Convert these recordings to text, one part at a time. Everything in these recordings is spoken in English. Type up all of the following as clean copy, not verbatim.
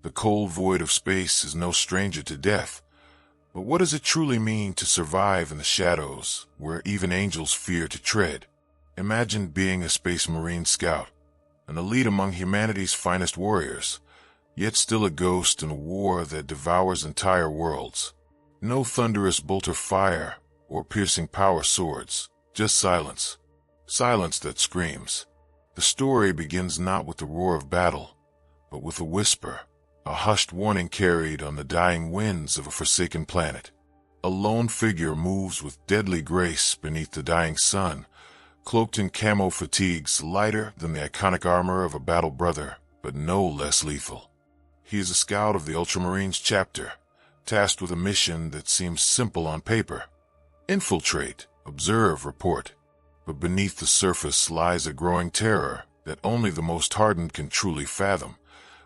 The cold void of space is no stranger to death, but what does it truly mean to survive in the shadows where even angels fear to tread? Imagine being a Space Marine scout, an elite among humanity's finest warriors, yet still a ghost in a war that devours entire worlds. No thunderous bolt of fire or piercing power swords, just silence. Silence that screams. The story begins not with the roar of battle, but with a whisper, a hushed warning carried on the dying winds of a forsaken planet. A lone figure moves with deadly grace beneath the dying sun, cloaked in camo fatigues lighter than the iconic armor of a battle brother, but no less lethal. He is a scout of the Ultramarines chapter, tasked with a mission that seems simple on paper. Infiltrate, observe, report. But beneath the surface lies a growing terror that only the most hardened can truly fathom,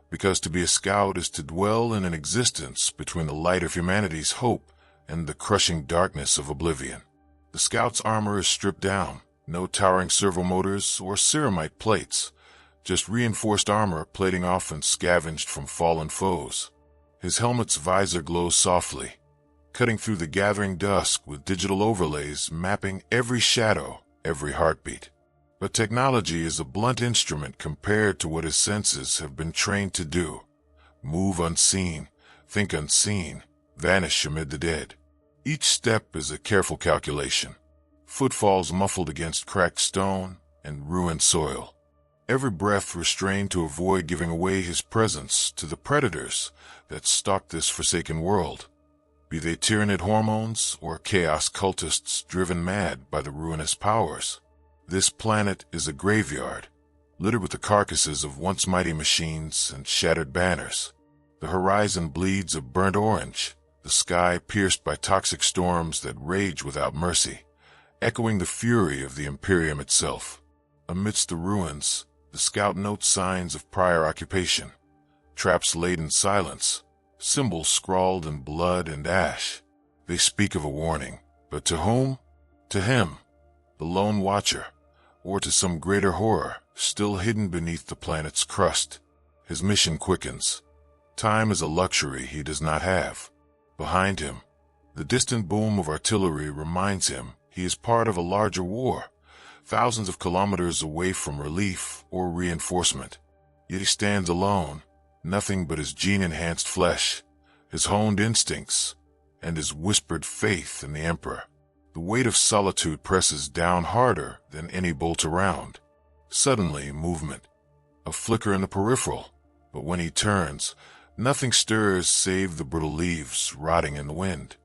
because to be a scout is to dwell in an existence between the light of humanity's hope and the crushing darkness of oblivion. The scout's armor is stripped down, no towering servomotors or ceramite plates, just reinforced armor plating off and scavenged from fallen foes. His helmet's visor glows softly, cutting through the gathering dusk with digital overlays mapping every shadow, every heartbeat. But technology is a blunt instrument compared to what his senses have been trained to do. Move unseen, think unseen, vanish amid the dead. Each step is a careful calculation. Footfalls muffled against cracked stone and ruined soil. Every breath restrained to avoid giving away his presence to the predators that stalk this forsaken world, be they tyrannid hormones or chaos cultists driven mad by the ruinous powers. This planet is a graveyard, littered with the carcasses of once mighty machines and shattered banners. The horizon bleeds a burnt orange, the sky pierced by toxic storms that rage without mercy, echoing the fury of the Imperium itself. Amidst the ruins, the scout notes signs of prior occupation, traps laid in silence, symbols scrawled in blood and ash. They speak of a warning, but to whom? To him, the lone watcher, or to some greater horror still hidden beneath the planet's crust. His mission quickens. Time is a luxury he does not have. Behind him, the distant boom of artillery reminds him he is part of a larger war, thousands of kilometers away from relief or reinforcement. Yet he stands alone, nothing but his gene-enhanced flesh, his honed instincts, and his whispered faith in the Emperor. The weight of solitude presses down harder than any bolt around. Suddenly, movement, a flicker in the peripheral, but when he turns, nothing stirs save the brittle leaves rotting in the wind.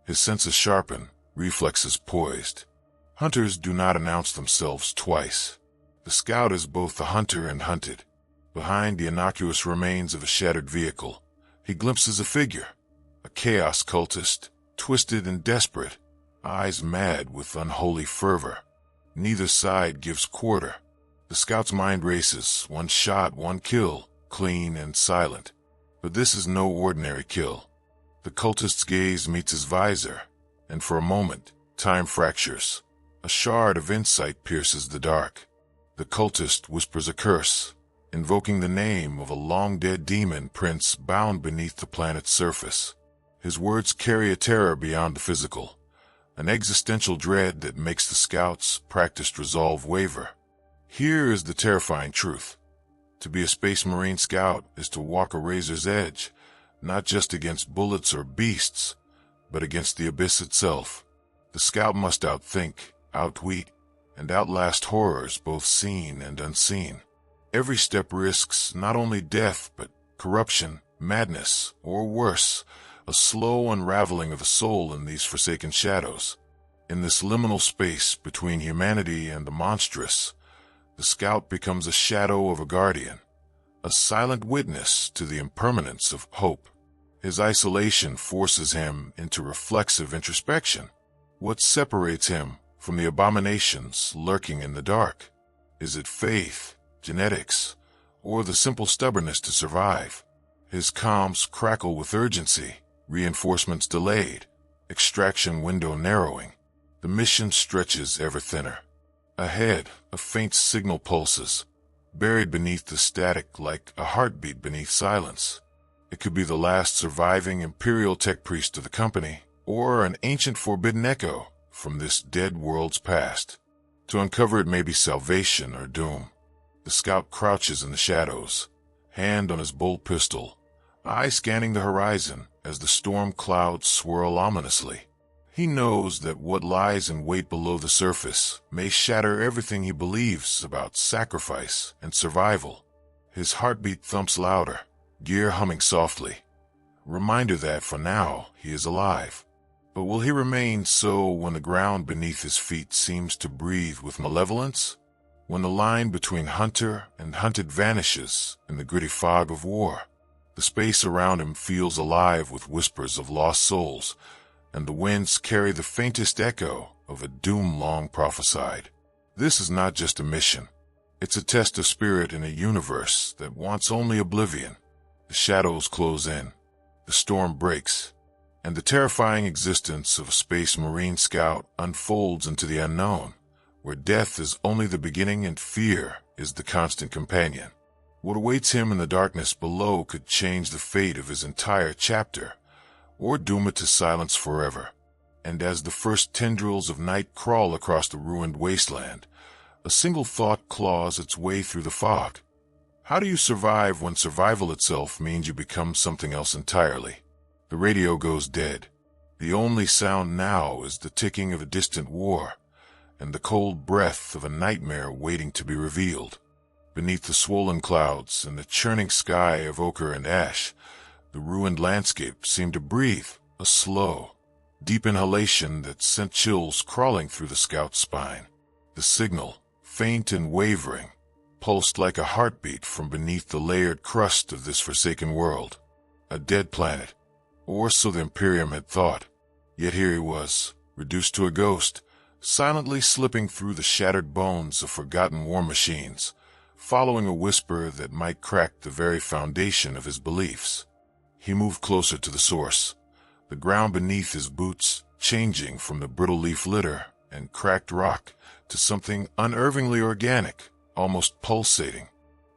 His senses sharpen, reflexes poised. Hunters do not announce themselves twice. The scout is both the hunter and hunted. Behind the innocuous remains of a shattered vehicle, he glimpses a figure, a chaos cultist, twisted and desperate, eyes mad with unholy fervor. Neither side gives quarter. The scout's mind races, one shot, one kill, clean and silent. But this is no ordinary kill. The cultist's gaze meets his visor, and for a moment, time fractures. A shard of insight pierces the dark. The cultist whispers a curse, invoking the name of a long-dead demon prince bound beneath the planet's surface. His words carry a terror beyond the physical, an existential dread that makes the scout's practiced resolve waver. Here is the terrifying truth. To be a Space Marine scout is to walk a razor's edge, not just against bullets or beasts, but against the abyss itself. The scout must outthink, outwit, and outlast horrors both seen and unseen. Every step risks not only death, but corruption, madness, or worse, a slow unraveling of the soul in these forsaken shadows. In this liminal space between humanity and the monstrous, the scout becomes a shadow of a guardian, a silent witness to the impermanence of hope. His isolation forces him into reflexive introspection. What separates him from the abominations lurking in the dark? Is it faith, genetics, or the simple stubbornness to survive? His comms crackle with urgency, reinforcements delayed, extraction window narrowing. The mission stretches ever thinner. Ahead, a faint signal pulses, buried beneath the static like a heartbeat beneath silence. It could be the last surviving Imperial tech priest of the company, or an ancient forbidden echo from this dead world's past. To uncover it may be salvation or doom. The scout crouches in the shadows, hand on his bolt pistol, eye scanning the horizon as the storm clouds swirl ominously. He knows that what lies in wait below the surface may shatter everything he believes about sacrifice and survival. His heartbeat thumps louder, gear humming softly. Reminder that for now he is alive. But will he remain so when the ground beneath his feet seems to breathe with malevolence? When the line between hunter and hunted vanishes in the gritty fog of war? The space around him feels alive with whispers of lost souls, and the winds carry the faintest echo of a doom long prophesied. This is not just a mission. It's a test of spirit in a universe that wants only oblivion. The shadows close in, the storm breaks, and the terrifying existence of a space marine scout unfolds into the unknown, where death is only the beginning and fear is the constant companion. What awaits him in the darkness below could change the fate of his entire chapter, or doom it to silence forever. And as the first tendrils of night crawl across the ruined wasteland, a single thought claws its way through the fog. How do you survive when survival itself means you become something else entirely? The radio goes dead. The only sound now is the ticking of a distant war, and the cold breath of a nightmare waiting to be revealed. Beneath the swollen clouds and the churning sky of ochre and ash, the ruined landscape seemed to breathe, a slow, deep inhalation that sent chills crawling through the scout's spine. The signal, faint and wavering, pulsed like a heartbeat from beneath the layered crust of this forsaken world. A dead planet, or so the Imperium had thought. Yet here he was, reduced to a ghost, silently slipping through the shattered bones of forgotten war machines, following a whisper that might crack the very foundation of his beliefs. He moved closer to the source, the ground beneath his boots changing from the brittle leaf litter and cracked rock to something unervingly organic, almost pulsating.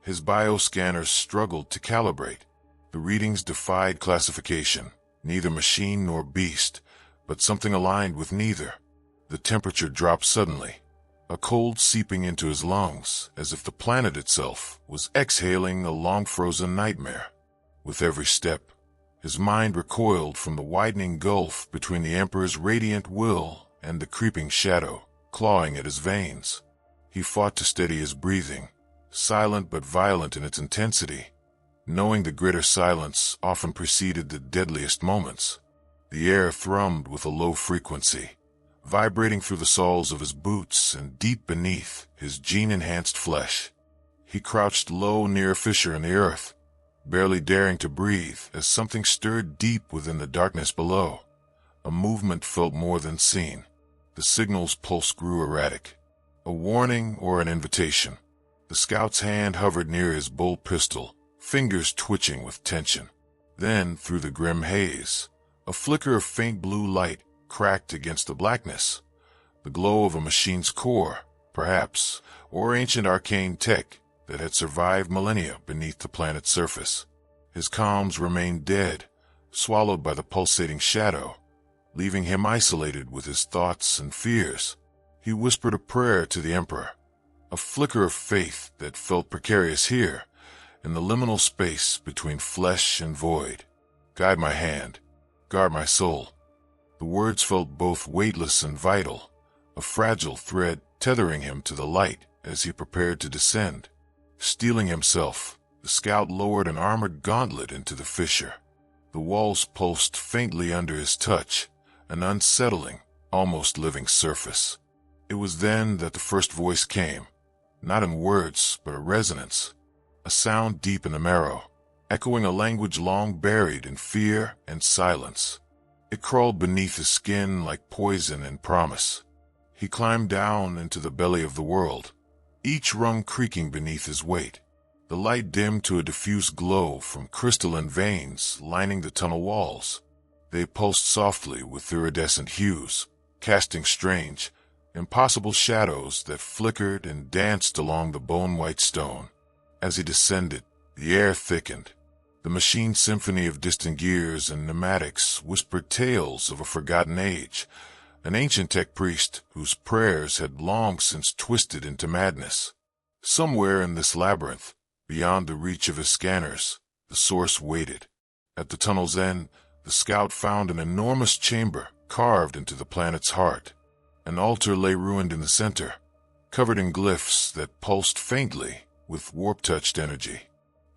His bioscanners struggled to calibrate. The readings defied classification, neither machine nor beast, but something aligned with neither. The temperature dropped suddenly, a cold seeping into his lungs as if the planet itself was exhaling a long-frozen nightmare. With every step, his mind recoiled from the widening gulf between the Emperor's radiant will and the creeping shadow, clawing at his veins. He fought to steady his breathing, silent but violent in its intensity, knowing the greater silence often preceded the deadliest moments. The air thrummed with a low frequency, vibrating through the soles of his boots and deep beneath his gene-enhanced flesh. He crouched low near a fissure in the earth, barely daring to breathe as something stirred deep within the darkness below. A movement felt more than seen. The signal's pulse grew erratic, a warning or an invitation. The scout's hand hovered near his bolt pistol, fingers twitching with tension. Then, through the grim haze, a flicker of faint blue light cracked against the blackness. The glow of a machine's core, perhaps, or ancient arcane tech that had survived millennia beneath the planet's surface. His calms remained dead, swallowed by the pulsating shadow, leaving him isolated with his thoughts and fears. He whispered a prayer to the Emperor, a flicker of faith that felt precarious here, in the liminal space between flesh and void. Guide my hand, guard my soul. The words felt both weightless and vital, a fragile thread tethering him to the light as he prepared to descend. Steeling himself, the scout lowered an armored gauntlet into the fissure. The walls pulsed faintly under his touch, an unsettling, almost living surface. It was then that the first voice came, not in words, but a resonance, a sound deep in the marrow, echoing a language long buried in fear and silence. It crawled beneath his skin like poison and promise. He climbed down into the belly of the world, each rung creaking beneath his weight. The light dimmed to a diffuse glow from crystalline veins lining the tunnel walls. They pulsed softly with iridescent hues, casting strange, impossible shadows that flickered and danced along the bone-white stone. As he descended, the air thickened, The machine symphony of distant gears and pneumatics whispered tales of a forgotten age, an ancient tech priest whose prayers had long since twisted into madness. Somewhere in this labyrinth, beyond the reach of his scanners, the source waited. At the tunnel's end, the scout found an enormous chamber carved into the planet's heart. An altar lay ruined in the center, covered in glyphs that pulsed faintly with warp-touched energy.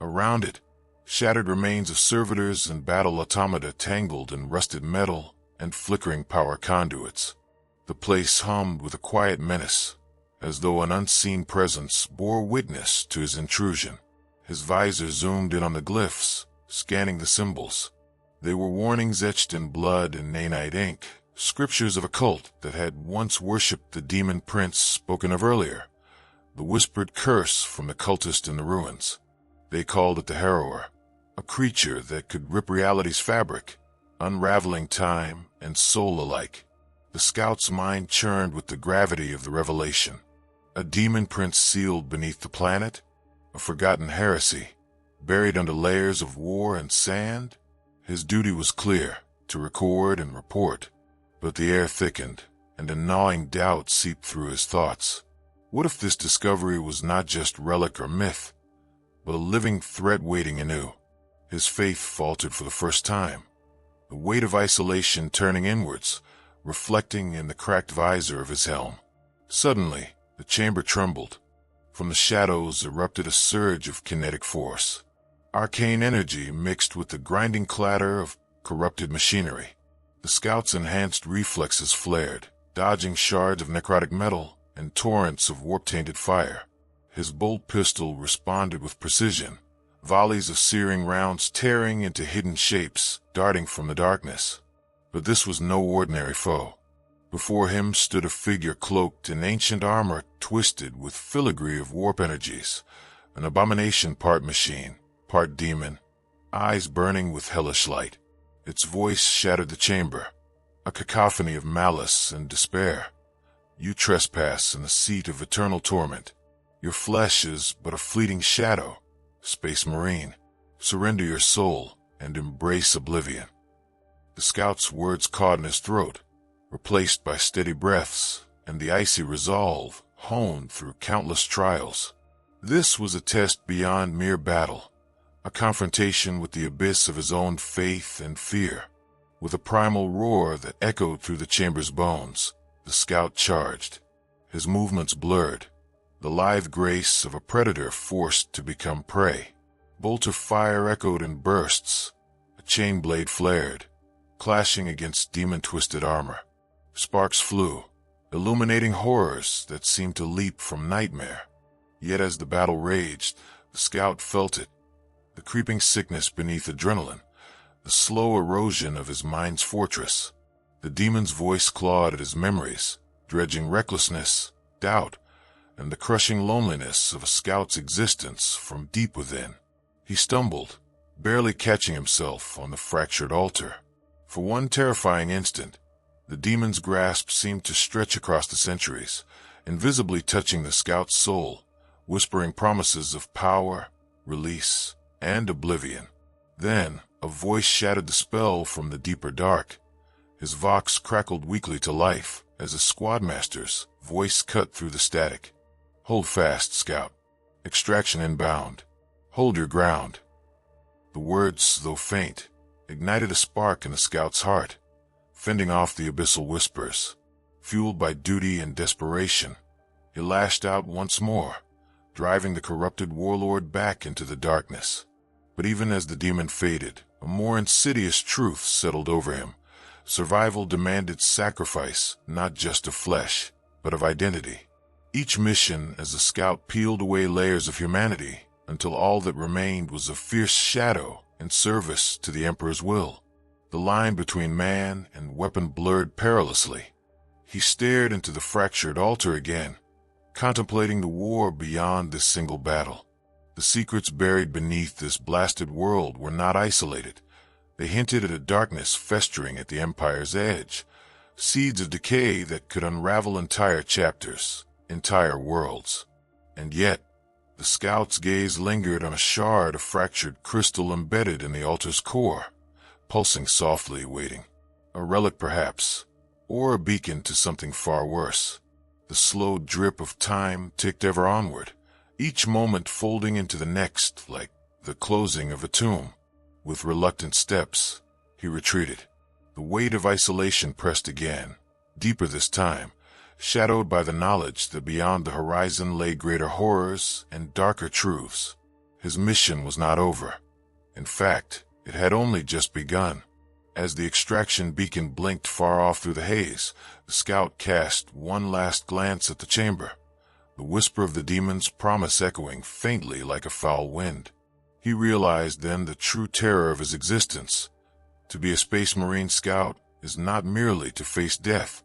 Around it, shattered remains of servitors and battle automata tangled in rusted metal and flickering power conduits. The place hummed with a quiet menace, as though an unseen presence bore witness to his intrusion. His visor zoomed in on the glyphs, scanning the symbols. They were warnings etched in blood and nanite ink, scriptures of a cult that had once worshipped the demon prince spoken of earlier, the whispered curse from the cultist in the ruins. They called it the Harrower, a creature that could rip reality's fabric, unraveling time and soul alike. The scout's mind churned with the gravity of the revelation. A demon prince sealed beneath the planet? A forgotten heresy, buried under layers of war and sand? His duty was clear, to record and report. But the air thickened, and a gnawing doubt seeped through his thoughts. What if this discovery was not just relic or myth, but a living threat waiting anew? His faith faltered for the first time, the weight of isolation turning inwards, reflecting in the cracked visor of his helm. Suddenly, the chamber trembled. From the shadows erupted a surge of kinetic force. Arcane energy mixed with the grinding clatter of corrupted machinery. The scout's enhanced reflexes flared, dodging shards of necrotic metal and torrents of warp-tainted fire. His bolt pistol responded with precision, volleys of searing rounds tearing into hidden shapes, darting from the darkness. But this was no ordinary foe. Before him stood a figure cloaked in ancient armor twisted with filigree of warp energies, an abomination part machine, part demon, eyes burning with hellish light. Its voice shattered the chamber, a cacophony of malice and despair. You trespass in the seat of eternal torment. Your flesh is but a fleeting shadow, Space Marine. Surrender your soul and embrace oblivion. The scout's words caught in his throat, replaced by steady breaths and the icy resolve honed through countless trials. This was a test beyond mere battle, a confrontation with the abyss of his own faith and fear. With a primal roar that echoed through the chamber's bones, the scout charged. His movements blurred, the lithe grace of a predator forced to become prey. Bolt of fire echoed in bursts. A chain blade flared, clashing against demon-twisted armor. Sparks flew, illuminating horrors that seemed to leap from nightmare. Yet as the battle raged, the scout felt it, the creeping sickness beneath adrenaline, the slow erosion of his mind's fortress. The demon's voice clawed at his memories, dredging recklessness, doubt, and the crushing loneliness of a scout's existence from deep within. He stumbled, barely catching himself on the fractured altar. For one terrifying instant, the demon's grasp seemed to stretch across the centuries, invisibly touching the scout's soul, whispering promises of power, release, and oblivion. Then, a voice shattered the spell from the deeper dark. His vox crackled weakly to life as a squadmaster's voice cut through the static. Hold fast, Scout. Extraction inbound. Hold your ground. The words, though faint, ignited a spark in the scout's heart, fending off the abyssal whispers. Fueled by duty and desperation, he lashed out once more, driving the corrupted warlord back into the darkness. But even as the demon faded, a more insidious truth settled over him. Survival demanded sacrifice, not just of flesh, but of identity. Each mission as the scout peeled away layers of humanity until all that remained was a fierce shadow in service to the Emperor's will. The line between man and weapon blurred perilously. He stared into the fractured altar again, contemplating the war beyond this single battle. The secrets buried beneath this blasted world were not isolated. They hinted at a darkness festering at the Empire's edge, seeds of decay that could unravel entire chapters, entire worlds. And yet, the The scout's gaze lingered on a shard of fractured crystal embedded in the altar's core, pulsing softly, waiting. A relic perhaps, or a beacon to something far worse. The slow drip of time ticked ever onward, each moment folding into the next like the closing of a tomb. With reluctant steps, he retreated. The weight of isolation pressed again, deeper this time, shadowed by the knowledge that beyond the horizon lay greater horrors and darker truths. His mission was not over. In fact, it had only just begun. As the extraction beacon blinked far off through the haze, the scout cast one last glance at the chamber, the whisper of the demon's promise echoing faintly like a foul wind. He realized then the true terror of his existence. To be a Space Marine scout is not merely to face death,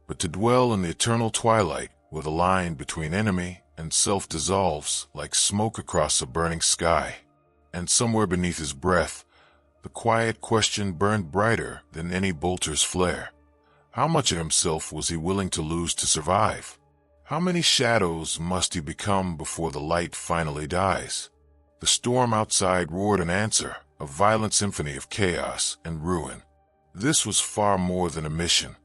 but to dwell in the eternal twilight where the line between enemy and self dissolves like smoke across a burning sky. And somewhere beneath his breath, the quiet question burned brighter than any bolter's flare. How much of himself was he willing to lose to survive? How many shadows must he become before the light finally dies? The storm outside roared an answer, a violent symphony of chaos and ruin. This was far more than a mission.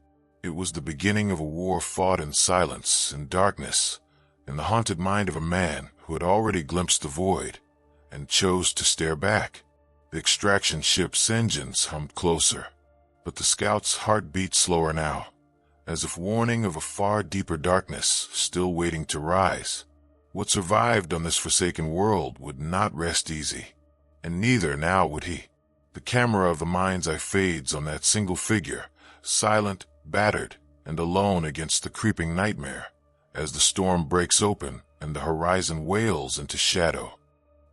It was the beginning of a war fought in silence and darkness, in the haunted mind of a man who had already glimpsed the void and chose to stare back. The extraction ship's engines hummed closer, but the scout's heart beat slower now, as if warning of a far deeper darkness still waiting to rise. What survived on this forsaken world would not rest easy, and neither now would he. The camera of the mind's eye fades on that single figure, silent, battered, and alone against the creeping nightmare, as the storm breaks open and the horizon wails into shadow.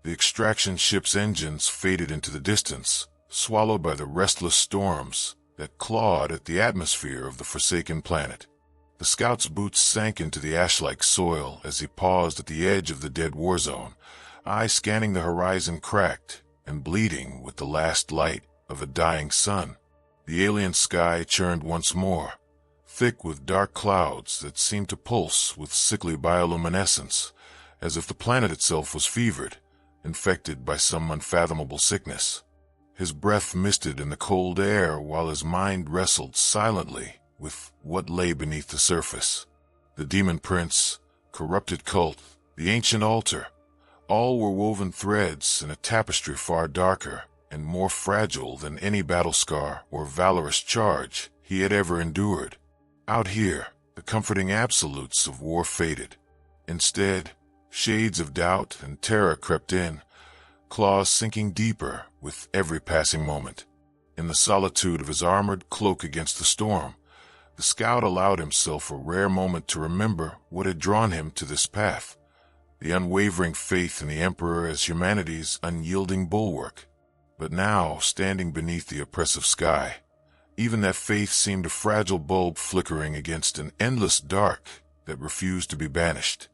The extraction ship's engines faded into the distance, swallowed by the restless storms that clawed at the atmosphere of the forsaken planet. The scout's boots sank into the ash-like soil as he paused at the edge of the dead war zone, eyes scanning the horizon cracked and bleeding with the last light of a dying sun. The alien sky churned once more, thick with dark clouds that seemed to pulse with sickly bioluminescence, as if the planet itself was fevered, infected by some unfathomable sickness. His breath misted in the cold air while his mind wrestled silently with what lay beneath the surface. The demon prince, corrupted cult, the ancient altar, all were woven threads in a tapestry far darker and more fragile than any battle scar or valorous charge he had ever endured. Out here, the comforting absolutes of war faded. Instead, shades of doubt and terror crept in, claws sinking deeper with every passing moment. In the solitude of his armored cloak against the storm, the scout allowed himself a rare moment to remember what had drawn him to this path, the unwavering faith in the Emperor as humanity's unyielding bulwark. But now, standing beneath the oppressive sky, even that faith seemed a fragile bulb flickering against an endless dark that refused to be banished.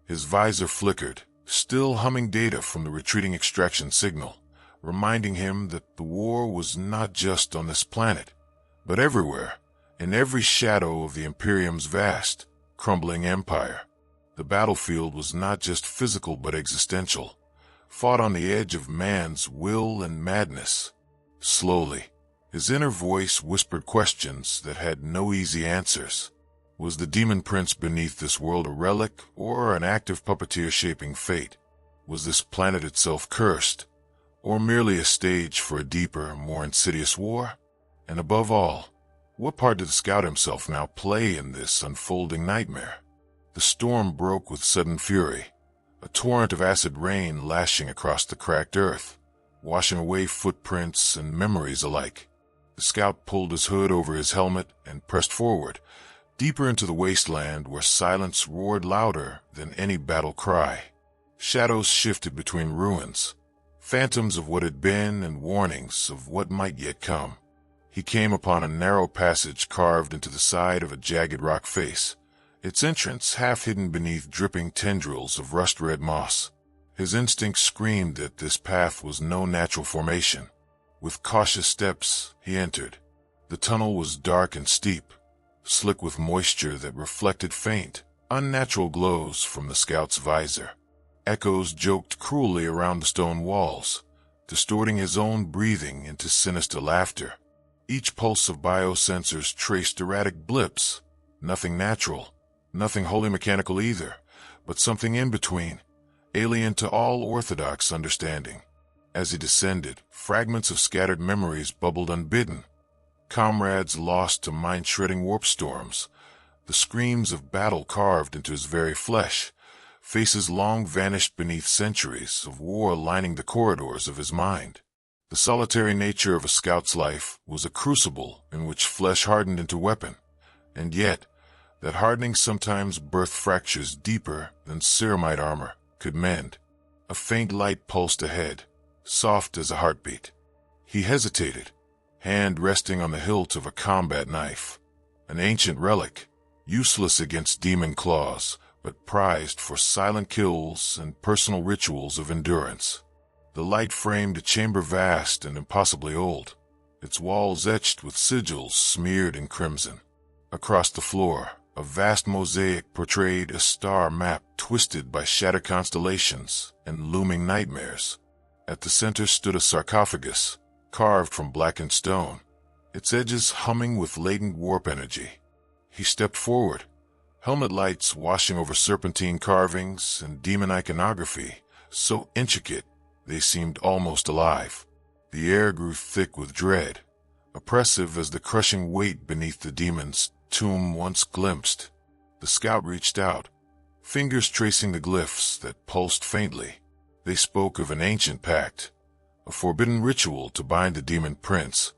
His visor flickered, still humming data from the retreating extraction signal, reminding him that the war was not just on this planet, but everywhere, in every shadow of the Imperium's vast, crumbling empire. The battlefield was not just physical but existential, fought on the edge of man's will and madness. Slowly, his inner voice whispered questions that had no easy answers. Was the demon prince beneath this world a relic or an active puppeteer shaping fate? Was this planet itself cursed, or merely a stage for a deeper, more insidious war? And above all, what part did the scout himself now play in this unfolding nightmare? The storm broke with sudden fury, a torrent of acid rain lashing across the cracked earth, washing away footprints and memories alike. The scout pulled his hood over his helmet and pressed forward, deeper into the wasteland where silence roared louder than any battle cry. Shadows shifted between ruins, phantoms of what had been and warnings of what might yet come. He came upon a narrow passage carved into the side of a jagged rock face, its entrance half hidden beneath dripping tendrils of rust-red moss. His instincts screamed that this path was no natural formation. With cautious steps, he entered. The tunnel was dark and steep, slick with moisture that reflected faint, unnatural glows from the scout's visor. Echoes joked cruelly around the stone walls, distorting his own breathing into sinister laughter. Each pulse of biosensors traced erratic blips, nothing natural, nothing wholly mechanical either, but something in between, alien to all orthodox understanding. As he descended, fragments of scattered memories bubbled unbidden, comrades lost to mind-shredding warp storms, the screams of battle carved into his very flesh, faces long vanished beneath centuries of war lining the corridors of his mind. The solitary nature of a scout's life was a crucible in which flesh hardened into weapon, and yet, that hardening sometimes birthed fractures deeper than ceramite armor could mend. A faint light pulsed ahead, soft as a heartbeat. He hesitated, hand resting on the hilt of a combat knife, an ancient relic, useless against demon claws, but prized for silent kills and personal rituals of endurance. The light framed a chamber vast and impossibly old, its walls etched with sigils smeared in crimson. Across the floor, a vast mosaic portrayed a star map twisted by shattered constellations and looming nightmares. At the center stood a sarcophagus, carved from blackened stone, its edges humming with latent warp energy. He stepped forward, helmet lights washing over serpentine carvings and demon iconography, so intricate they seemed almost alive. The air grew thick with dread, oppressive as the crushing weight beneath the demon's tomb once glimpsed. The scout reached out, fingers tracing the glyphs that pulsed faintly. They spoke of an ancient pact, a forbidden ritual to bind the demon prince,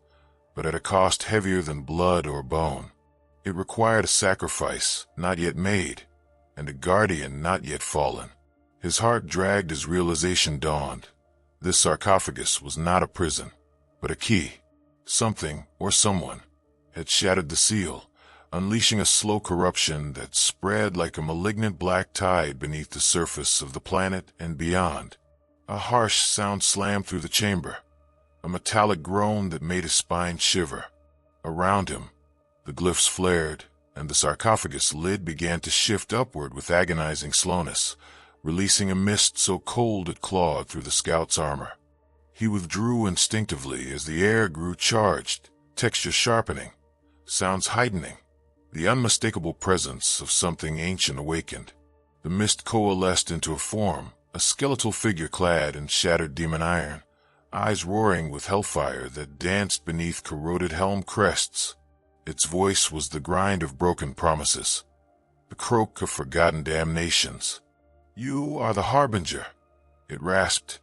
but at a cost heavier than blood or bone. It required a sacrifice not yet made, and a guardian not yet fallen. His heart dragged as realization dawned. This sarcophagus was not a prison, but a key. Something, or someone, had shattered the seal, unleashing a slow corruption that spread like a malignant black tide beneath the surface of the planet and beyond. A harsh sound slammed through the chamber, a metallic groan that made his spine shiver. Around him, the glyphs flared, and the sarcophagus lid began to shift upward with agonizing slowness, releasing a mist so cold it clawed through the scout's armor. He withdrew instinctively as the air grew charged, texture sharpening, sounds heightening. The unmistakable presence of something ancient awakened. The mist coalesced into a form, a skeletal figure clad in shattered demon iron, eyes roaring with hellfire that danced beneath corroded helm crests. Its voice was the grind of broken promises, the croak of forgotten damnations. "You are the Harbinger," it rasped,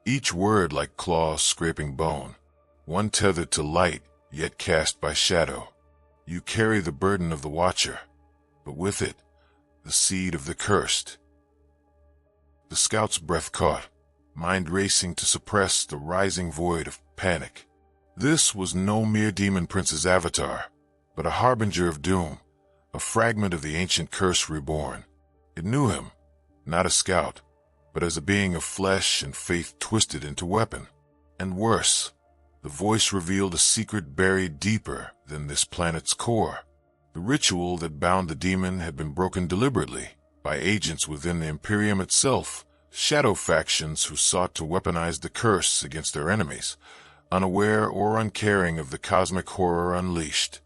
each word like claws scraping bone, one tethered to light, yet cast by shadow. "You carry the burden of the Watcher, but with it, the seed of the cursed." The scout's breath caught, mind racing to suppress the rising void of panic. This was no mere demon prince's avatar, but a harbinger of doom, a fragment of the ancient curse reborn. It knew him, not a scout, but as a being of flesh and faith twisted into weapon. And worse, the voice revealed a secret buried deeper than this planet's core. The ritual that bound the demon had been broken deliberately by agents within the Imperium itself, shadow factions who sought to weaponize the curse against their enemies, unaware or uncaring of the cosmic horror unleashed.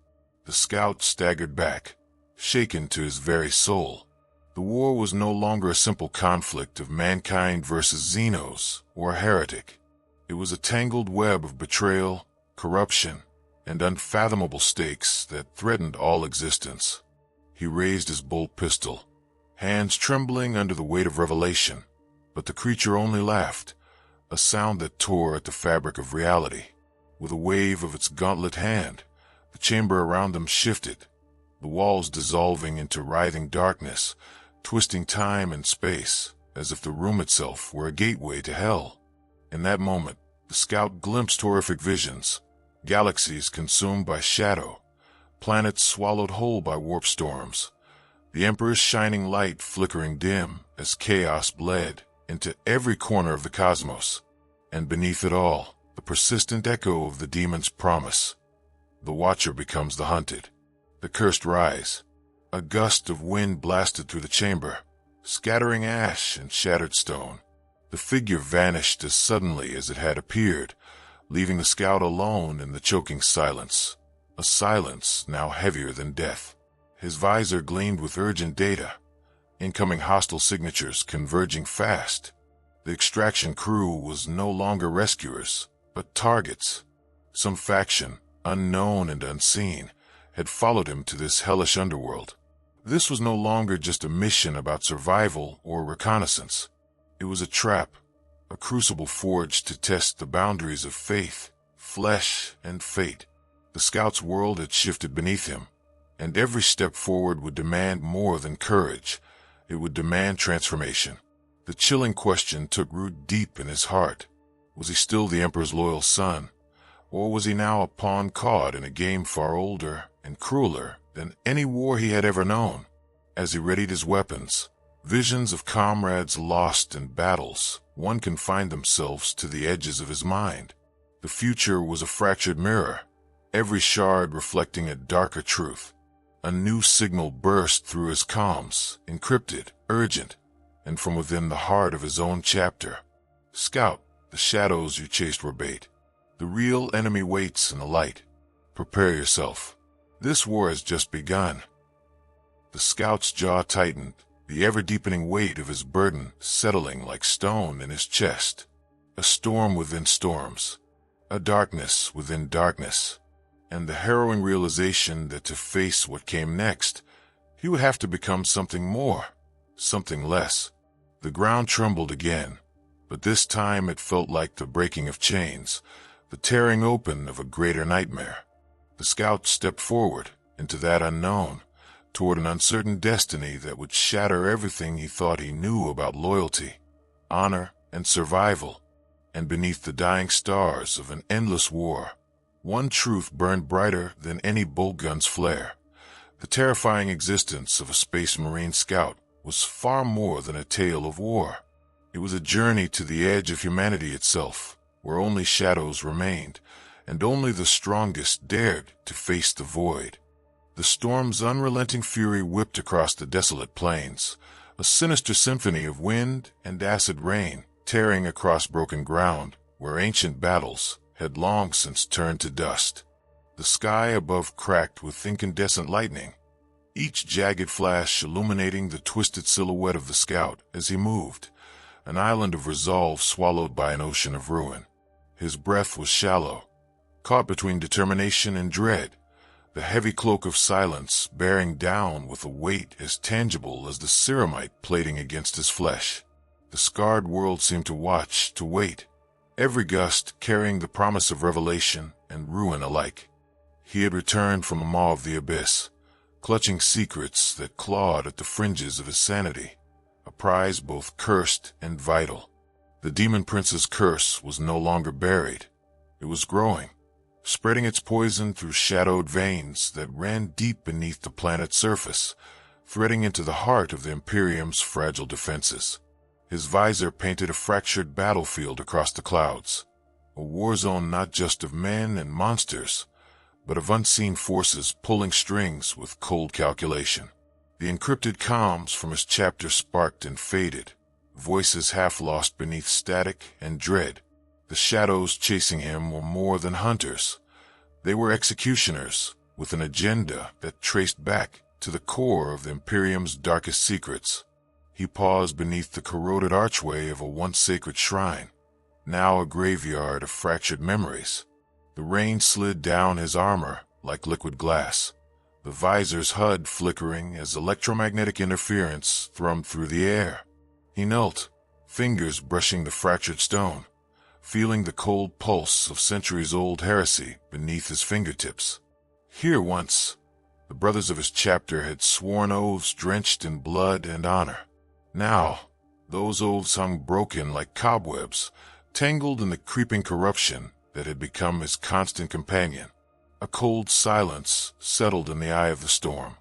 The scout staggered back, shaken to his very soul. The war was no longer a simple conflict of mankind versus Xenos or a heretic. It was a tangled web of betrayal, corruption, and unfathomable stakes that threatened all existence. He raised his bolt pistol, hands trembling under the weight of revelation, but the creature only laughed, a sound that tore at the fabric of reality. With a wave of its gauntlet hand, the chamber around them shifted, the walls dissolving into writhing darkness, twisting time and space, as if the room itself were a gateway to hell. In that moment, the scout glimpsed horrific visions, galaxies consumed by shadow, planets swallowed whole by warp storms, the Emperor's shining light flickering dim as chaos bled into every corner of the cosmos, and beneath it all, the persistent echo of the demon's promise. The Watcher becomes the hunted. The cursed rise. A gust of wind blasted through the chamber, scattering ash and shattered stone. The figure vanished as suddenly as it had appeared, leaving the scout alone in the choking silence, a silence now heavier than death. His visor gleamed with urgent data, incoming hostile signatures converging fast. The extraction crew was no longer rescuers, but targets. Some faction, unknown and unseen, had followed him to this hellish underworld. This was no longer just a mission about survival or reconnaissance. It was a trap, a crucible forged to test the boundaries of faith, flesh, and fate. The scout's world had shifted beneath him, and every step forward would demand more than courage. It would demand transformation. The chilling question took root deep in his heart. Was he still the Emperor's loyal son, or was he now a pawn caught in a game far older and crueler than any war he had ever known? As he readied his weapons, visions of comrades lost in battles confined themselves to the edges of his mind. The future was a fractured mirror, every shard reflecting a darker truth. A new signal burst through his comms, encrypted, urgent, and from within the heart of his own chapter. Scout, the shadows you chased were bait. The real enemy waits in the light. Prepare yourself. This war has just begun. The scout's jaw tightened, the ever-deepening weight of his burden settling like stone in his chest. A storm within storms, a darkness within darkness, and the harrowing realization that to face what came next, he would have to become something more, something less. The ground trembled again, but this time it felt like the breaking of chains, the tearing open of a greater nightmare. The scout stepped forward into that unknown, toward an uncertain destiny that would shatter everything he thought he knew about loyalty, honor, and survival. And beneath the dying stars of an endless war, one truth burned brighter than any bolt gun's flare. The terrifying existence of a Space Marine scout was far more than a tale of war. It was a journey to the edge of humanity itself, where only shadows remained, and only the strongest dared to face the void. The storm's unrelenting fury whipped across the desolate plains, a sinister symphony of wind and acid rain, tearing across broken ground where ancient battles had long since turned to dust. The sky above cracked with incandescent lightning, each jagged flash illuminating the twisted silhouette of the scout as he moved, an island of resolve swallowed by an ocean of ruin. His breath was shallow, caught between determination and dread, the heavy cloak of silence bearing down with a weight as tangible as the ceramite plating against his flesh. The scarred world seemed to watch, to wait, every gust carrying the promise of revelation and ruin alike. He had returned from the maw of the abyss, clutching secrets that clawed at the fringes of his sanity, a prize both cursed and vital. The Demon Prince's curse was no longer buried. It was growing, spreading its poison through shadowed veins that ran deep beneath the planet's surface, threading into the heart of the Imperium's fragile defenses. His visor painted a fractured battlefield across the clouds, a war zone not just of men and monsters, but of unseen forces pulling strings with cold calculation. The encrypted comms from his chapter sparked and faded, voices half lost beneath static and dread. The shadows chasing him were more than hunters. They were executioners with an agenda that traced back to the core of the Imperium's darkest secrets. He paused beneath the corroded archway of a once sacred shrine, now a graveyard of fractured memories. The rain slid down his armor like liquid glass, the visor's HUD flickering as electromagnetic interference thrummed through the air. He knelt, fingers brushing the fractured stone, feeling the cold pulse of centuries-old heresy beneath his fingertips. Here once, the brothers of his chapter had sworn oaths drenched in blood and honor. Now, those oaths hung broken like cobwebs, tangled in the creeping corruption that had become his constant companion. A cold silence settled in the eye of the storm.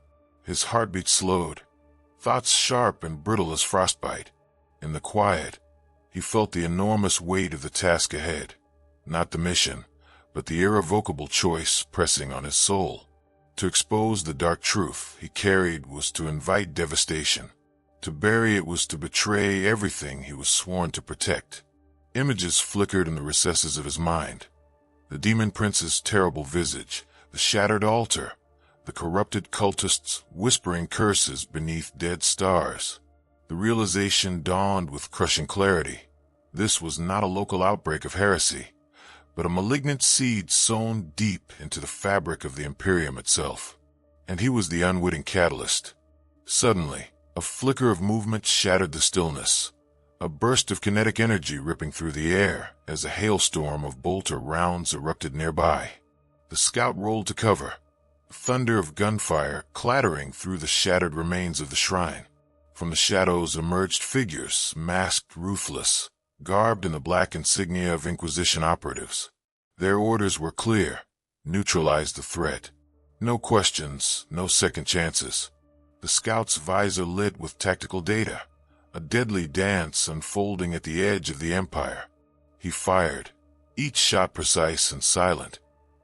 His heartbeat slowed, thoughts sharp and brittle as frostbite. In the quiet, he felt the enormous weight of the task ahead, not the mission, but the irrevocable choice pressing on his soul. To expose the dark truth he carried was to invite devastation, To bury it was to betray everything he was sworn to protect. Images flickered in the recesses of his mind. The demon prince's terrible visage, the shattered altar, the corrupted cultists whispering curses beneath dead stars. The realization dawned with crushing clarity. This was not a local outbreak of heresy, but a malignant seed sown deep into the fabric of the Imperium itself. And he was the unwitting catalyst. Suddenly, a flicker of movement shattered the stillness. A burst of kinetic energy ripping through the air as a hailstorm of bolter rounds erupted nearby. The scout rolled to cover, the thunder of gunfire clattering through the shattered remains of the shrine. From the shadows emerged figures, masked, ruthless, garbed in the black insignia of Inquisition operatives. Their orders were clear: neutralize the threat. No questions, no second chances. The scout's visor lit with tactical data, a deadly dance unfolding at the edge of the Empire. He fired, each shot precise and silent,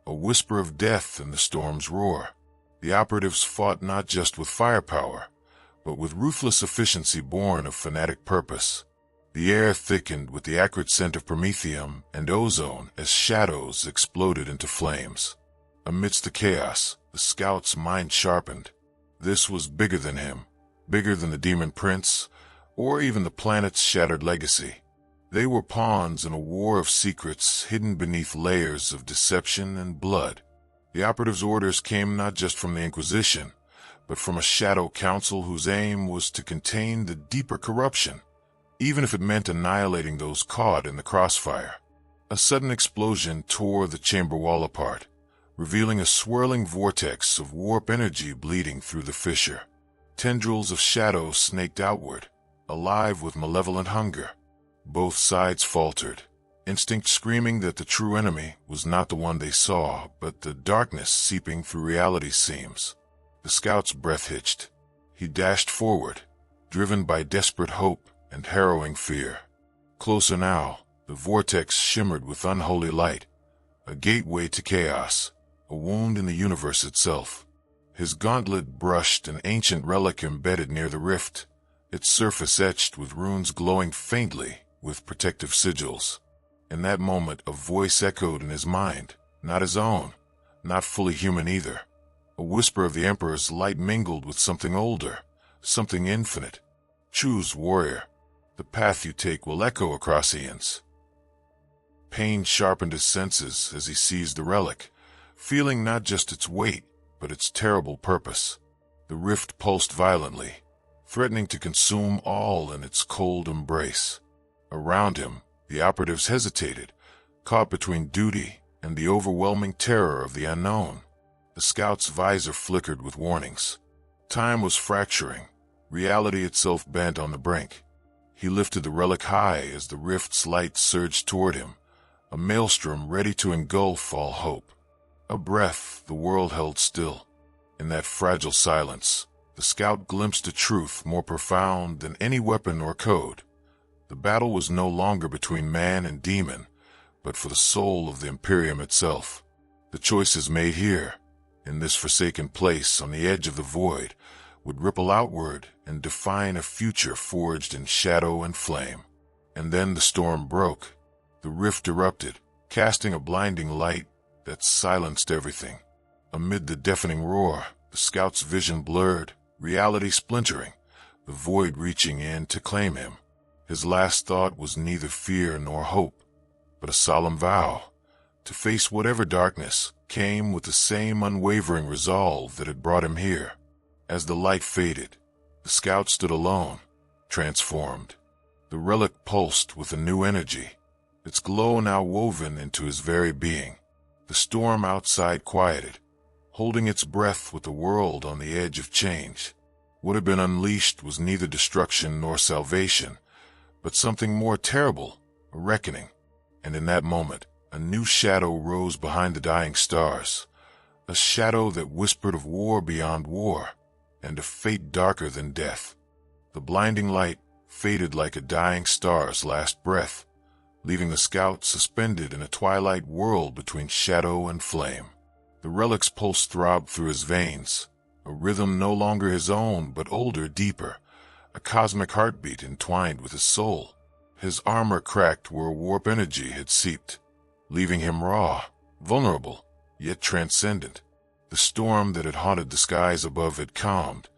a whisper of death in the storm's roar. The operatives fought not just with firepower, but with ruthless efficiency born of fanatic purpose. The air thickened with the acrid scent of promethium and ozone as shadows exploded into flames. Amidst the chaos, the scout's mind sharpened. This was bigger than him, bigger than the demon prince, or even the planet's shattered legacy. They were pawns in a war of secrets hidden beneath layers of deception and blood. The operatives' orders came not just from the Inquisition, but from a shadow council whose aim was to contain the deeper corruption, even if it meant annihilating those caught in the crossfire. A sudden explosion tore the chamber wall apart, revealing a swirling vortex of warp energy bleeding through the fissure. Tendrils of shadow snaked outward, alive with malevolent hunger. Both sides faltered, instinct screaming that the true enemy was not the one they saw, but the darkness seeping through reality's seams. The scout's breath hitched. He dashed forward, driven by desperate hope and harrowing fear. Closer now, the vortex shimmered with unholy light, a gateway to chaos, a wound in the universe itself. His gauntlet brushed an ancient relic embedded near the rift, its surface etched with runes glowing faintly with protective sigils. In that moment, a voice echoed in his mind, not his own, not fully human either. A whisper of the Emperor's light mingled with something older, something infinite. Choose, warrior. The path you take will echo across eons. Pain sharpened his senses as he seized the relic, feeling not just its weight, but its terrible purpose. The rift pulsed violently, threatening to consume all in its cold embrace. Around him, the operatives hesitated, caught between duty and the overwhelming terror of the unknown. The scout's visor flickered with warnings. Time was fracturing, reality itself bent on the brink. He lifted the relic high as the rift's light surged toward him, a maelstrom ready to engulf all hope. A breath, the world held still. In that fragile silence, the scout glimpsed a truth more profound than any weapon or code. The battle was no longer between man and demon, but for the soul of the Imperium itself. The choices made here, in this forsaken place on the edge of the void, would ripple outward and define a future forged in shadow and flame. And then the storm broke. The rift erupted, casting a blinding light that silenced everything. Amid the deafening roar, the scout's vision blurred, reality splintering, the void reaching in to claim him. His last thought was neither fear nor hope, but a solemn vow to face whatever darkness came with the same unwavering resolve that had brought him here. As the light faded, the scout stood alone, transformed. The relic pulsed with a new energy, its glow now woven into his very being. The storm outside quieted, holding its breath with the world on the edge of change. What had been unleashed was neither destruction nor salvation, but something more terrible, a reckoning. And in that moment, a new shadow rose behind the dying stars, a shadow that whispered of war beyond war, and a fate darker than death. The blinding light faded like a dying star's last breath, leaving the scout suspended in a twilight world between shadow and flame. The relic's pulse throbbed through his veins, a rhythm no longer his own but older, deeper, a cosmic heartbeat entwined with his soul. His armor cracked where warp energy had seeped, leaving him raw, vulnerable, yet transcendent. The storm that had haunted the skies above had calmed,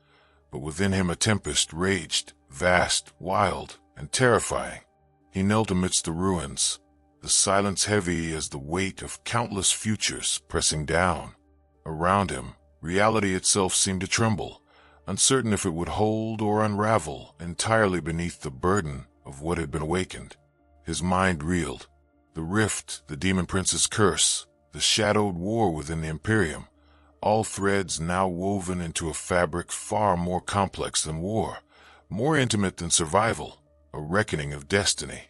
but within him a tempest raged, vast, wild, and terrifying. He knelt amidst the ruins, the silence heavy as the weight of countless futures pressing down. Around him, reality itself seemed to tremble, uncertain if it would hold or unravel entirely beneath the burden of what had been awakened. His mind reeled. The rift, the demon prince's curse, the shadowed war within the Imperium, all threads now woven into a fabric far more complex than war, more intimate than survival, a reckoning of destiny.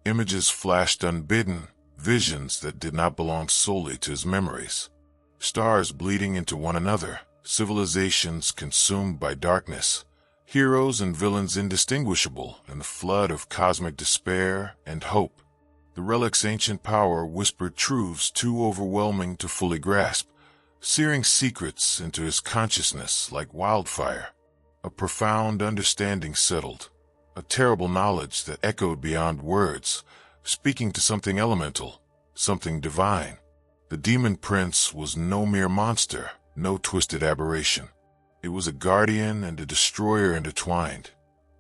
Images flashed unbidden, visions that did not belong solely to his memories. Stars bleeding into one another, civilizations consumed by darkness, heroes and villains indistinguishable in the flood of cosmic despair and hope. The relic's ancient power whispered truths too overwhelming to fully grasp, searing secrets into his consciousness like wildfire. A profound understanding settled, a terrible knowledge that echoed beyond words, speaking to something elemental, something divine. The demon prince was no mere monster, no twisted aberration. It was a guardian and a destroyer intertwined,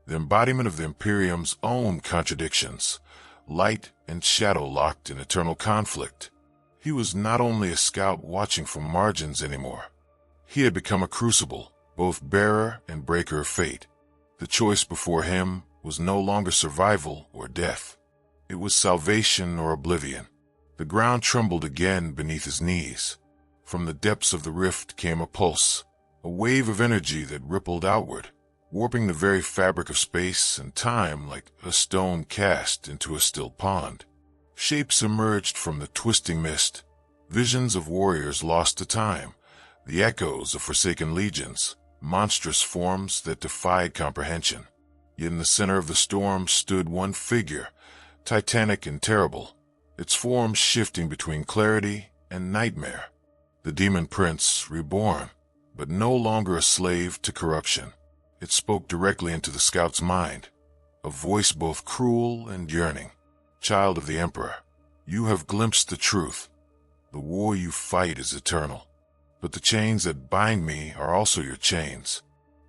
the embodiment of the Imperium's own contradictions, light and shadow locked in eternal conflict. He was not only a scout watching from margins anymore. He had become a crucible, both bearer and breaker of fate. The choice before him was no longer survival or death. It was salvation or oblivion. The ground trembled again beneath his knees. From the depths of the rift came a pulse, a wave of energy that rippled outward, warping the very fabric of space and time like a stone cast into a still pond. Shapes emerged from the twisting mist, visions of warriors lost to time, the echoes of forsaken legions, monstrous forms that defied comprehension. Yet in the center of the storm stood one figure, titanic and terrible, its form shifting between clarity and nightmare. The demon prince, reborn, but no longer a slave to corruption. It spoke directly into the scout's mind, a voice both cruel and yearning. Child of the Emperor, you have glimpsed the truth. The war you fight is eternal, but the chains that bind me are also your chains.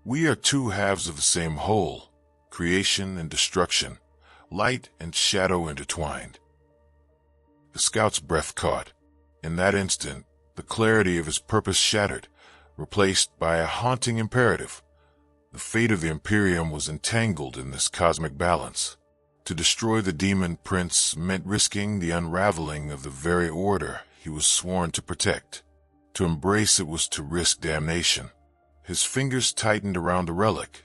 We are two halves of the same whole, creation and destruction, light and shadow intertwined. The scout's breath caught. In that instant, the clarity of his purpose shattered, replaced by a haunting imperative. The fate of the Imperium was entangled in this cosmic balance. To destroy the demon prince meant risking the unraveling of the very order he was sworn to protect. To embrace it was to risk damnation. His fingers tightened around the relic,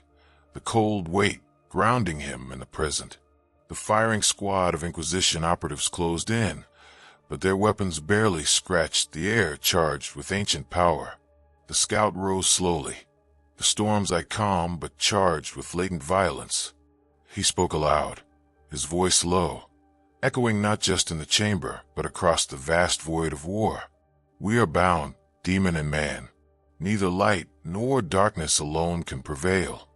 the cold weight grounding him in the present. The firing squad of Inquisition operatives closed in, but their weapons barely scratched the air charged with ancient power. The scout rose slowly, the storm's eye calm but charged with latent violence. He spoke aloud, his voice low, echoing not just in the chamber, but across the vast void of war. We are bound, demon and man. Neither light nor darkness alone can prevail.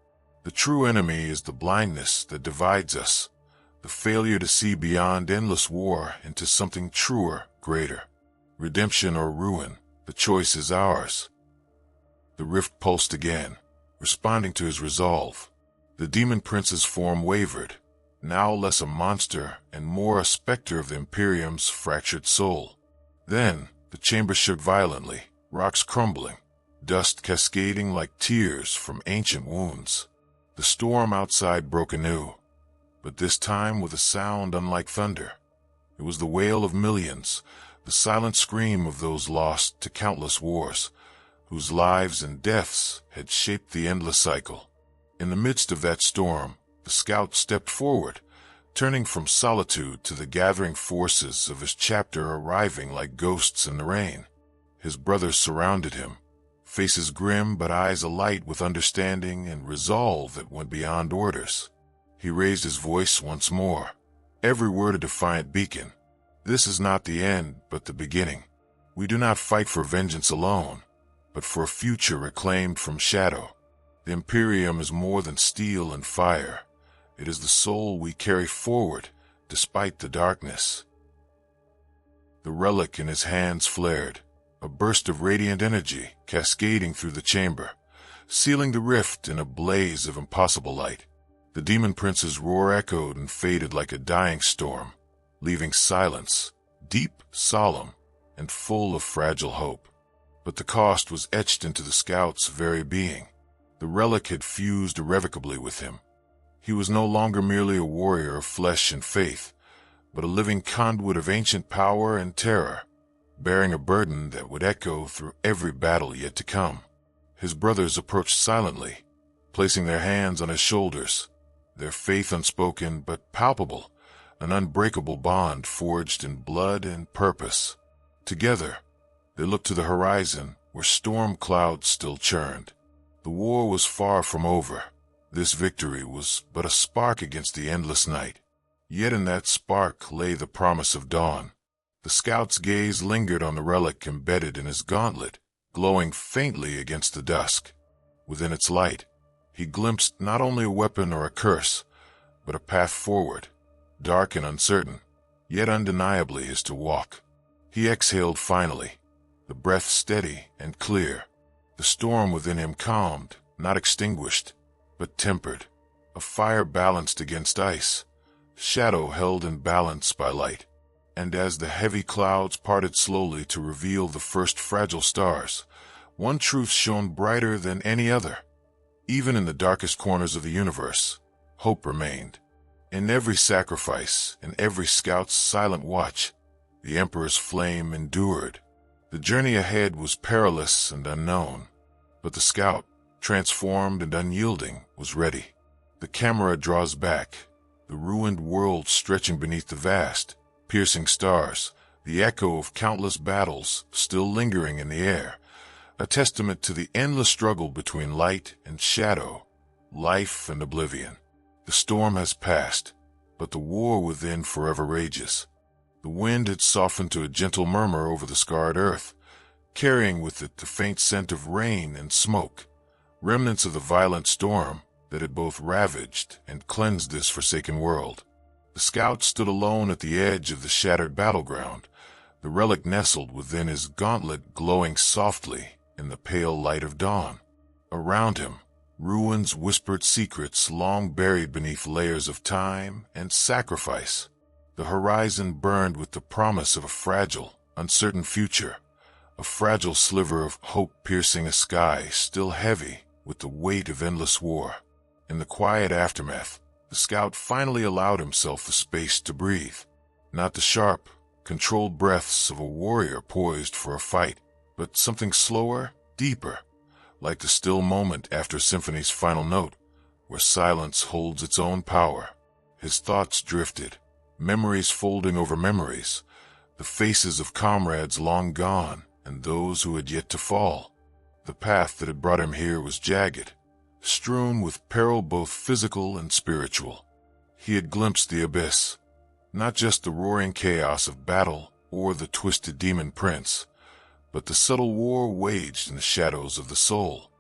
The true enemy is the blindness that divides us, the failure to see beyond endless war into something truer, greater. Redemption or ruin, the choice is ours. The rift pulsed again, responding to his resolve. The demon prince's form wavered, now less a monster and more a specter of the Imperium's fractured soul. Then, the chamber shook violently, rocks crumbling, dust cascading like tears from ancient wounds. The storm outside broke anew, but this time with a sound unlike thunder. It was the wail of millions, the silent scream of those lost to countless wars, whose lives and deaths had shaped the endless cycle. In the midst of that storm, the scout stepped forward, turning from solitude to the gathering forces of his chapter arriving like ghosts in the rain. His brothers surrounded him, faces grim but eyes alight with understanding and resolve that went beyond orders. He raised his voice once more, every word a defiant beacon. This is not the end, but the beginning. We do not fight for vengeance alone, but for a future reclaimed from shadow. The Imperium is more than steel and fire. It is the soul we carry forward, despite the darkness. The relic in his hands flared, a burst of radiant energy cascading through the chamber, sealing the rift in a blaze of impossible light. The demon prince's roar echoed and faded like a dying storm, leaving silence, deep, solemn, and full of fragile hope. But the cost was etched into the scout's very being. The relic had fused irrevocably with him. He was no longer merely a warrior of flesh and faith, but a living conduit of ancient power and terror, bearing a burden that would echo through every battle yet to come. His brothers approached silently, placing their hands on his shoulders, their faith unspoken but palpable, an unbreakable bond forged in blood and purpose. Together, they looked to the horizon where storm clouds still churned. The war was far from over. This victory was but a spark against the endless night. Yet in that spark lay the promise of dawn. The scout's gaze lingered on the relic embedded in his gauntlet, glowing faintly against the dusk. Within its light, he glimpsed not only a weapon or a curse, but a path forward, dark and uncertain, yet undeniably his to walk. He exhaled finally, the breath steady and clear. The storm within him calmed, not extinguished, but tempered, a fire balanced against ice, shadow held in balance by light. And as the heavy clouds parted slowly to reveal the first fragile stars, one truth shone brighter than any other. Even in the darkest corners of the universe, hope remained. In every sacrifice, in every scout's silent watch, the Emperor's flame endured. The journey ahead was perilous and unknown, but the scout, transformed and unyielding, was ready. The camera draws back, the ruined world stretching beneath the vast, piercing stars, the echo of countless battles still lingering in the air, a testament to the endless struggle between light and shadow, life and oblivion. The storm has passed, but the war within forever rages. The wind had softened to a gentle murmur over the scarred earth, carrying with it the faint scent of rain and smoke, remnants of the violent storm that had both ravaged and cleansed this forsaken world. The scout stood alone at the edge of the shattered battleground, the relic nestled within his gauntlet glowing softly in the pale light of dawn. Around him, ruins whispered secrets long buried beneath layers of time and sacrifice. The horizon burned with the promise of a fragile, uncertain future, a fragile sliver of hope piercing a sky still heavy with the weight of endless war. In the quiet aftermath, the scout finally allowed himself the space to breathe. Not the sharp, controlled breaths of a warrior poised for a fight, but something slower, deeper, like the still moment after a symphony's final note, where silence holds its own power. His thoughts drifted, memories folding over memories, the faces of comrades long gone and those who had yet to fall. The path that had brought him here was jagged, strewn with peril both physical and spiritual. He had glimpsed the abyss, not just the roaring chaos of battle or the twisted demon prince, but the subtle war waged in the shadows of the soul.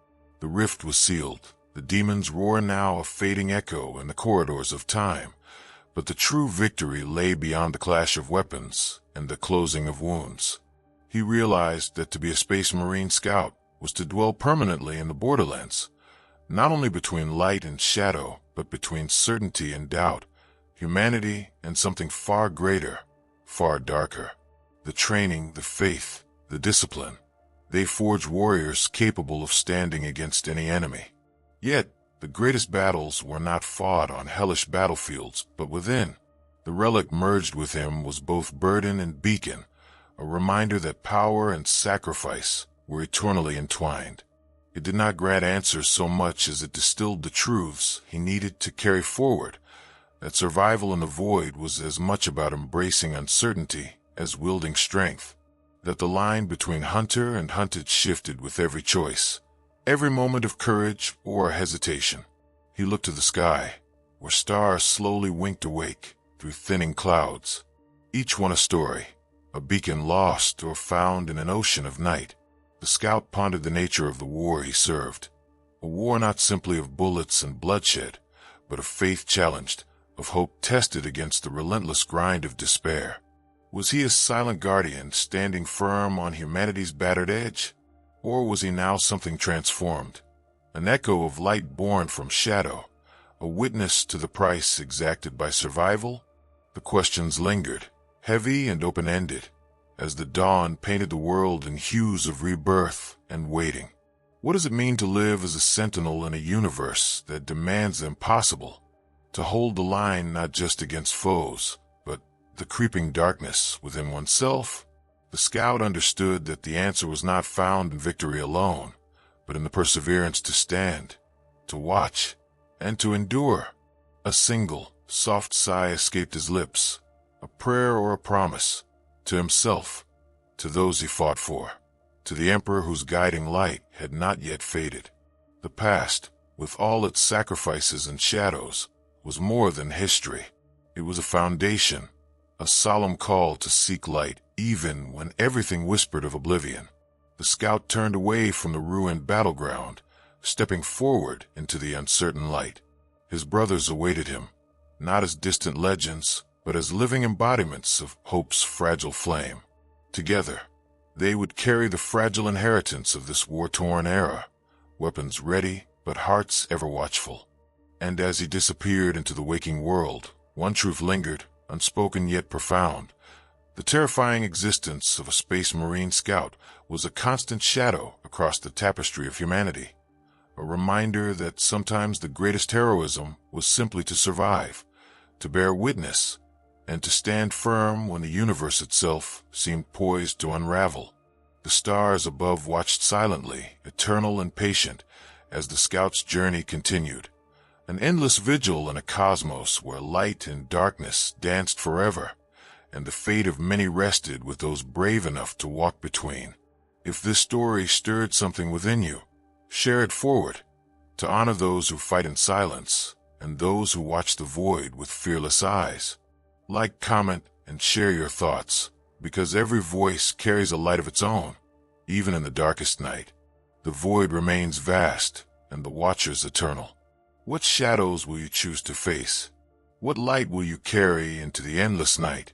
The rift was sealed, the demon's roar now a fading echo in the corridors of time, but the true victory lay beyond the clash of weapons and the closing of wounds. He realized that to be a Space Marine scout was to dwell permanently in the borderlands, not only between light and shadow, but between certainty and doubt, humanity and something far greater, far darker. The training, the faith, the discipline, they forged warriors capable of standing against any enemy. Yet, the greatest battles were not fought on hellish battlefields, but within. The relic merged with him was both burden and beacon, a reminder that power and sacrifice were eternally entwined. It did not grant answers so much as it distilled the truths he needed to carry forward, that survival in the void was as much about embracing uncertainty as wielding strength, that the line between hunter and hunted shifted with every choice, every moment of courage or hesitation. He looked to the sky, where stars slowly winked awake through thinning clouds, each one a story, a beacon lost or found in an ocean of night. The scout pondered the nature of the war he served. A war not simply of bullets and bloodshed, but of faith challenged, of hope tested against the relentless grind of despair. Was he a silent guardian standing firm on humanity's battered edge? Or was he now something transformed? An echo of light born from shadow, a witness to the price exacted by survival? The questions lingered, heavy and open-ended, as the dawn painted the world in hues of rebirth and waiting. What does it mean to live as a sentinel in a universe that demands the impossible? To hold the line not just against foes, but the creeping darkness within oneself? The scout understood that the answer was not found in victory alone, but in the perseverance to stand, to watch, and to endure. A single, soft sigh escaped his lips, a prayer or a promise, to himself, to those he fought for, to the Emperor whose guiding light had not yet faded. The past, with all its sacrifices and shadows, was more than history. It was a foundation, a solemn call to seek light, even when everything whispered of oblivion. The scout turned away from the ruined battleground, stepping forward into the uncertain light. His brothers awaited him, not as distant legends, but as living embodiments of hope's fragile flame. Together, they would carry the fragile inheritance of this war-torn era, weapons ready, but hearts ever watchful. And as he disappeared into the waking world, one truth lingered, unspoken yet profound. The terrifying existence of a space marine scout was a constant shadow across the tapestry of humanity, a reminder that sometimes the greatest heroism was simply to survive, to bear witness, and to stand firm when the universe itself seemed poised to unravel. The stars above watched silently, eternal and patient, as the scout's journey continued. An endless vigil in a cosmos where light and darkness danced forever, and the fate of many rested with those brave enough to walk between. If this story stirred something within you, share it forward, to honor those who fight in silence, and those who watch the void with fearless eyes. Like, comment, and share your thoughts, because every voice carries a light of its own, even in the darkest night. The void remains vast, and the watchers eternal. What shadows will you choose to face? What light will you carry into the endless night?